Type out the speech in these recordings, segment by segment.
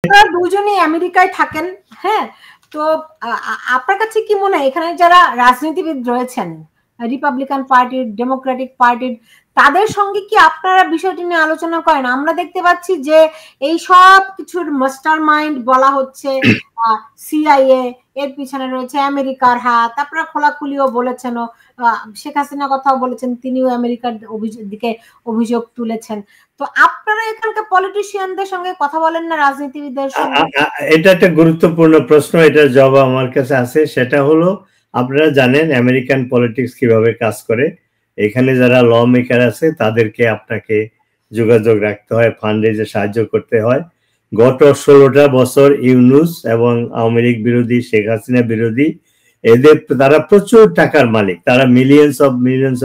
আপনারা দুজনেই আমেরিকায় থাকেন, হ্যাঁ, তো আপনার কাছে কি মনে হয় এখানে যারা রাজনীতিবিদ রয়েছেন রিপাবলিকান পার্টির, ডেমোক্রেটিক পার্টির, তাদের সঙ্গে কি আপনারা বিষয়টি নিয়ে আলোচনা করেন? আমরা দেখতে পাচ্ছি যে এই সব কিছুর মাস্টার মাইন্ড বলা হচ্ছে সিআইএ, এর পিছনে রয়েছে আমেরিকার হাত। আপনারা খোলাখুলিও বলেছেন, শেখ হাসিনার কথাও বলেছেন, তিনিও আমেরিকার দিকে অভিযোগ তুলেছেন। তো আপনারা এখানকার পলিটিশিয়ানদের সঙ্গে কথা বলেন না, রাজনীতিবিদদের সঙ্গে? এটা একটা গুরুত্বপূর্ণ প্রশ্ন, এটার জবাব আমার কাছে আছে। সেটা হলো, আপনারা জানেন আমেরিকান পলিটিক্স কিভাবে কাজ করে। এখানে যারা ল মেকার আছে তাদেরকে আপনাকে যোগাযোগ রাখতে হয়, ফান্ডরেজে সাহায্য করতে হয়। গত 16টা বছর ইউনূস এবং আওয়ামী লীগ বিরোধী, শেখ হাসিনা বিরোধী, তারা প্রচুর টাকার মালিক। তারা মিলিয়নস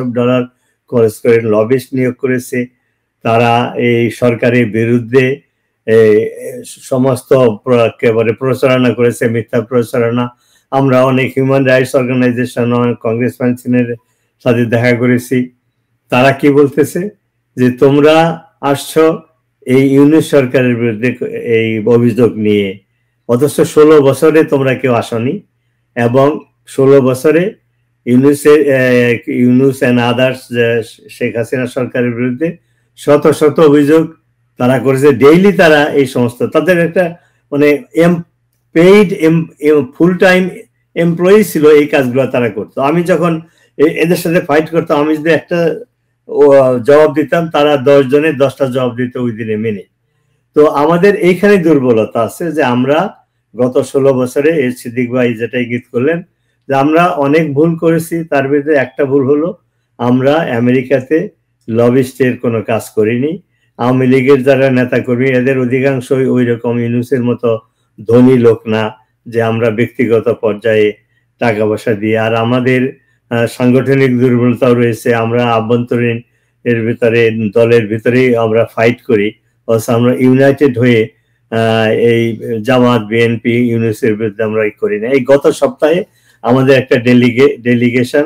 অফ ডলার খরচ করে লবিস্ট নিয়োগ করেছে। তারা এই সরকারের বিরুদ্ধে সমস্ত একেবারে প্রচারণা করেছে, মিথ্যা প্রচারণা। আমরা অনেক হিউম্যান রাইটস অর্গানাইজেশন, কংগ্রেসম্যানের সাথে দেখা করেছি। তারা কি বলতেছে যে তোমরা আসছো এই ইউনূস সরকারের বিরুদ্ধে এই অভিযোগ নিয়ে, অথচ 16 বছরে তোমরা কেউ আসনি। এবং 16 বছরে ইউনূস এন্ড আদার্স, শেখ হাসিনা সরকারের বিরুদ্ধে শত শত অভিযোগ তারা করেছে। ডেইলি তারা এই সমস্ত, তাদের একটা মানে পেইড ফুল টাইম এমপ্লয়ি ছিল, এই কাজগুলো তারা করতো। আমি যখন এদের সাথে ফাইট করতাম, আমি যদি একটা জবাব দিতাম, তারা 10 জনে 10টা জবাব দিত উইদিন এ মিনিট। তো আমাদের এইখানে দুর্বলতা আছে যে আমরা গত 16 বছরে সিদ্দিক ভাই যেটা ইঙ্গিত করলেন যে আমরা অনেক ভুল করেছি। তার ভিতরে একটা ভুল হলো আমরা আমেরিকাতে লবিস্টের কোনো কাজ করিনি। আওয়ামী লীগের যারা নেতাকর্মী, এদের অধিকাংশই ওই রকম ইউনূসের মতো ধনী লোক না যে আমরা ব্যক্তিগত পর্যায়ে টাকা পয়সা দিয়ে। আর আমাদের সাংগঠনিক দুর্বলতাও রয়েছে। আমরা আভ্যন্তরীণ এর ভিতরে, দলের ভিতরেই আমরা ফাইট করি। আমরা ইউনাইটেড হয়ে এই জামাত, বিএনপি, ইউনূসের বিরুদ্ধে আমরা করি না। এই গত সপ্তাহে আমাদের একটা ডেলিগেশন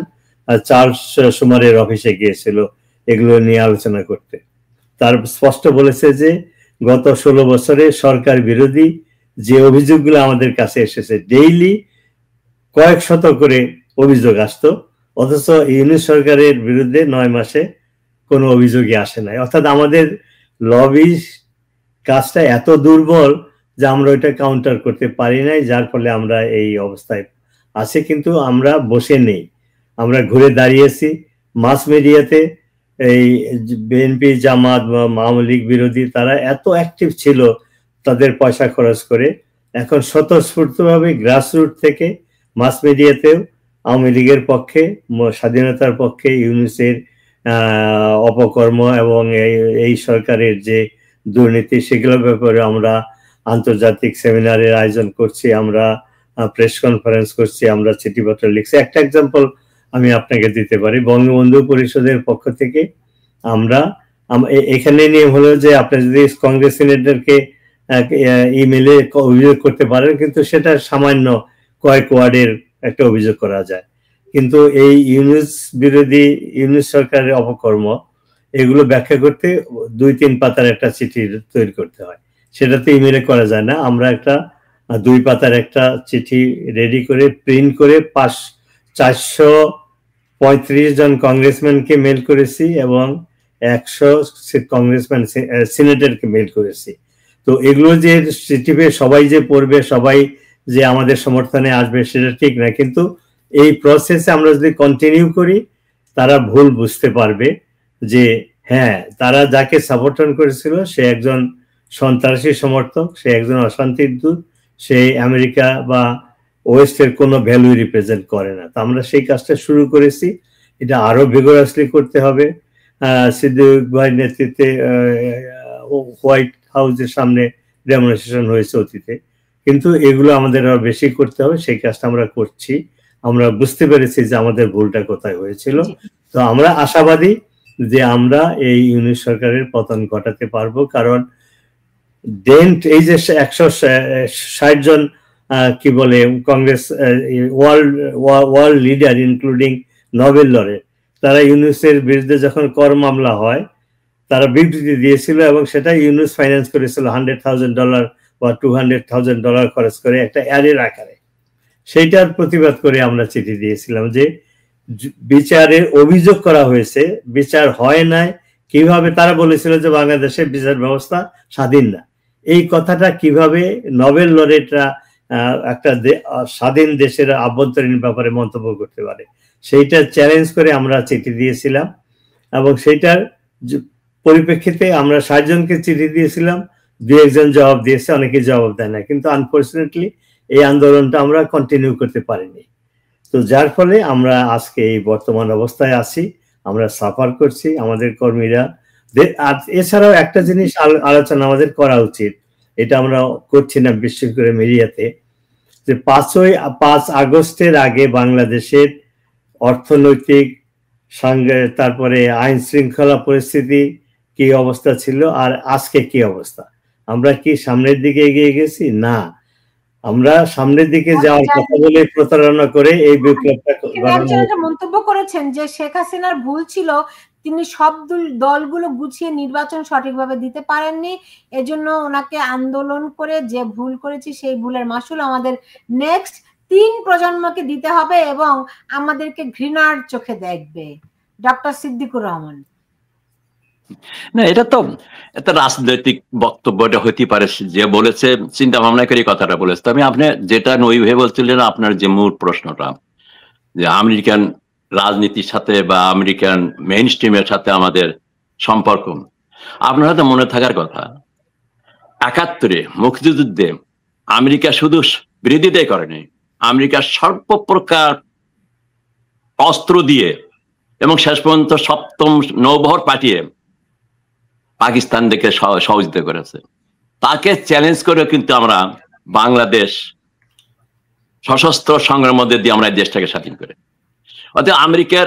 চার্লস সুমারের অফিসে গিয়েছিল এগুলো নিয়ে আলোচনা করতে। তার স্পষ্ট বলেছে যে গত 16 বছরে সরকার বিরোধী যে অভিযোগগুলো আমাদের কাছে এসেছে, ডেইলি কয়েক শত করে অভিযোগ আসতো, অথচ ইউনূস সরকারের বিরুদ্ধে 9 মাসে কোনো অভিযোগই আসে নাই। অর্থাৎ আমাদের লবি কাজটা এত দুর্বল যে আমরা ওইটা কাউন্টার করতে পারি নাই, যার ফলে আমরা এই অবস্থায় আছি। কিন্তু আমরা বসে নেই, আমরা ঘুরে দাঁড়িয়েছি। মাস মিডিয়াতে এই বিএনপি, জামাত বা আওয়ামী লীগ বিরোধী তারা এত অ্যাক্টিভ ছিল তাদের পয়সা খরচ করে। এখন স্বতঃস্ফূর্তভাবে গ্রাসরুট থেকে মাস মিডিয়াতেও আওয়ামী লীগের পক্ষে, স্বাধীনতার পক্ষে, ইউনূসের অপকর্ম এবং এই সরকারের যে দুর্নীতি, সেগুলোর ব্যাপারে আমরা আন্তর্জাতিক সেমিনারের আয়োজন করছি, আমরা প্রেস কনফারেন্স করছি, আমরা চিঠিপত্র লিখছি। একটা এক্সাম্পল আমি আপনাকে দিতে পারি। বঙ্গবন্ধু পরিষদের পক্ষ থেকে আমরা এখানে নিয়ম হলো যে আপনি যদি কংগ্রেস সিনেটরকে ইমেলে অভিযোগ করতে পারেন, কিন্তু সেটা সামান্য কয়েক ওয়ার্ডের একটা অভিযোগ করা যায়। কিন্তু এই ইউনূস বিরোধী, ইউনূস সরকারের অপকর্ম, এগুলো ব্যাখ্যা করতে 2-3 পাতার একটা চিঠি তৈরি করতে হয়। সেটা তো ইমেলে করা যায় না। আমরা একটা 2 পাতার একটা চিঠি রেডি করে প্রিন্ট করে 435 জন কংগ্রেসম্যানকে মেল করেছি এবং 100 কংগ্রেসম্যান সিনেটরকে মেল করেছি। তো এগুলো যে চিঠি পেয়ে সবাই যে পড়বে, সবাই যে আমাদের সমর্থনে আসবে সেটা ঠিক না। কিন্তু এই প্রসেসে আমরা যদি কন্টিনিউ করি, তারা ভুল বুঝতে পারবে যে হ্যাঁ, তারা যাকে সমর্থন করেছিল সে একজন সন্ত্রাসী সমর্থক, সে একজন অশান্তির দূত, সে আমেরিকা বা ওয়েস্টের কোনো ভ্যালু রিপ্রেজেন্ট করে না। তো আমরা সেই কাজটা শুরু করেছি, এটা আরো ভিগোরাসলি করতে হবে। সিদ্দিক ভাইয়ের নেতৃত্বে হোয়াইট হাউসের সামনে ডেমনস্ট্রেশন হয়েছে অতীতে, কিন্তু এগুলো আমাদের আরো বেশি করতে হবে। সেই কাজটা আমরা করছি। আমরা বুঝতে পেরেছি যে আমাদের ভুলটা কোথায় হয়েছিল। তো আমরা আশাবাদী যে আমরা এই ইউনূস সরকারের পতন ঘটাতে পারবো। কারণ এই যে 160 জন কি বলে Congress world leader including Nobel laureate, তারা ইউনূসের বিরুদ্ধে যখন কর মামলা হয় তারা বিবৃতি দিয়েছিল এবং সেটা ইউনূস ফাইন্যান্স করেছিল $100,000 বা $200,000 খরচ করে একটা অ্যারের আকারে, সেইটার প্রতিবাদ করে আমরা চিঠি দিয়েছিলাম যে বিচারের অভিযোগ করা হয়েছে, বিচার হয় নাই। কিভাবে তারা বলেছিল যে বাংলাদেশের বিচার ব্যবস্থা স্বাধীন না। এই কথাটা কিভাবে নোবেল লরেটরা একটা স্বাধীন দেশের আভ্যন্তরীণ ব্যাপারে মন্তব্য করতে পারে, সেইটা চ্যালেঞ্জ করে আমরা চিঠি দিয়েছিলাম। এবং সেইটার পরিপ্রেক্ষিতে আমরা 60 জনকে চিঠি দিয়েছিলাম, 2-1 জন জবাব দিয়েছে, অনেকে জবাব দেয় না। কিন্তু আনফরচুনেটলি এই আন্দোলনটা আমরা কন্টিনিউ করতে পারিনি। তো যার ফলে আমরা আজকে এই বর্তমান অবস্থায় আছি, আমরা সাফার করছি আমাদের কর্মীরা। আর এছাড়াও একটা জিনিস আলোচনা আমাদের করা উচিত, এটা আমরা করছি না বিশেষ করে মিডিয়াতে, যে 5 আগস্টের আগে বাংলাদেশের অর্থনৈতিক তারপরে আইন শৃঙ্খলা পরিস্থিতি কি অবস্থা ছিল আর আজকে কি অবস্থা। আমরা কি সামনের দিকে এগিয়ে গেছি? না, আমরা সামনের দিকে যাওয়ার কথা বলে প্রতারণা করে এই বিপ্লবটা মন্তব্য করেছেন যে শেখ হাসিনার ভুল ছিল, তিনি সব দলগুলো গুছিয়ে নির্বাচন সঠিকভাবে দিতে পারেননি, এজন্য ওনাকে আন্দোলন করে যে ভুল করেছি সেই ভুলের মাসুল আমাদের নেক্সট 3 প্রজন্মকে দিতে হবে এবং আমাদেরকে ঘৃণার চোখে দেখবে। ডক্টর সিদ্দিকুর রহমান। না, এটা তো একটা রাজনৈতিক বক্তব্যটা হতে পারে, যে বলেছে চিন্তা ভাবনা করে কথাটা বলেছে। তবে আপনি যেটা নইভাবে বলছিলেন, আপনার যে মূল প্রশ্নটা যে আমেরিকান রাজনীতির সাথে বা আমেরিকান মেইন স্ট্রিমের সাথে আমাদের সম্পর্ক, আপনার হয়তো মনে থাকার কথা 71-এ মুক্তিযুদ্ধে আমেরিকা শুধু বিরোধিতাই করেনি, আমেরিকা সর্বপ্রকার অস্ত্র দিয়ে এবং শেষ পর্যন্ত 7ম নৌবহর পাঠিয়ে পাকিস্তান থেকে সহযোগিতা করেছে। তাকে চ্যালেঞ্জ করে কিন্তু আমরা বাংলাদেশ সশস্ত্র সংগ্রামের মধ্যে দিয়ে আমরা দেশটাকে স্বাধীন করে। অর্থাৎ আমেরিকার,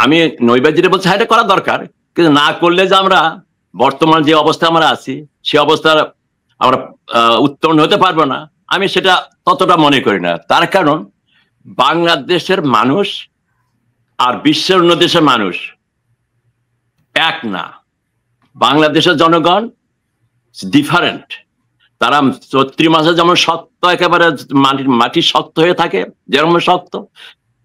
আমি নৈবাজিরে বলছি এটা করা দরকার, কিন্তু না করলে যে আমরা বর্তমান যে অবস্থা আমরা আছি সে অবস্থার আমরা উত্তরণ হতে পারবো না, আমি সেটা ততটা মনে করি না। তার কারণ বাংলাদেশের মানুষ আর বিশ্বের অন্য দেশের মানুষ এক না। বাংলাদেশের জনগণ ডিফারেন্ট। তারা চৈত্র মাসে যেমন শক্ত, একেবারে মাটি শক্ত হয়ে থাকে, যেরকম শক্ত,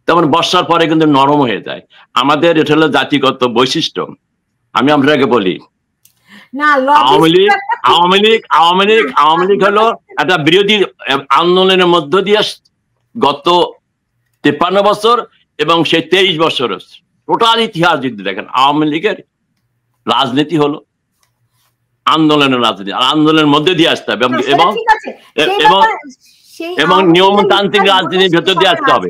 তেমন বর্ষার পরে কিন্তু নরম হয়ে যায়। আমাদের এটা হলো জাতিগত বৈশিষ্ট্য। আমি আপনাকে বলি, আওয়ামী লীগ হলো একটা বিরোধী আন্দোলনের মধ্য দিয়ে গত 53 বছর এবং সেই 23 বছর টোটাল ইতিহাস যদি দেখেন, আওয়ামী লীগের রাজনীতি হলো আন্দোলনের রাজনীতি, আর আন্দোলনের মধ্যে দিয়ে আসতে হবে এবং নিয়মতান্ত্রিক রাজনীতির ভেতর দিয়ে আসতে হবে।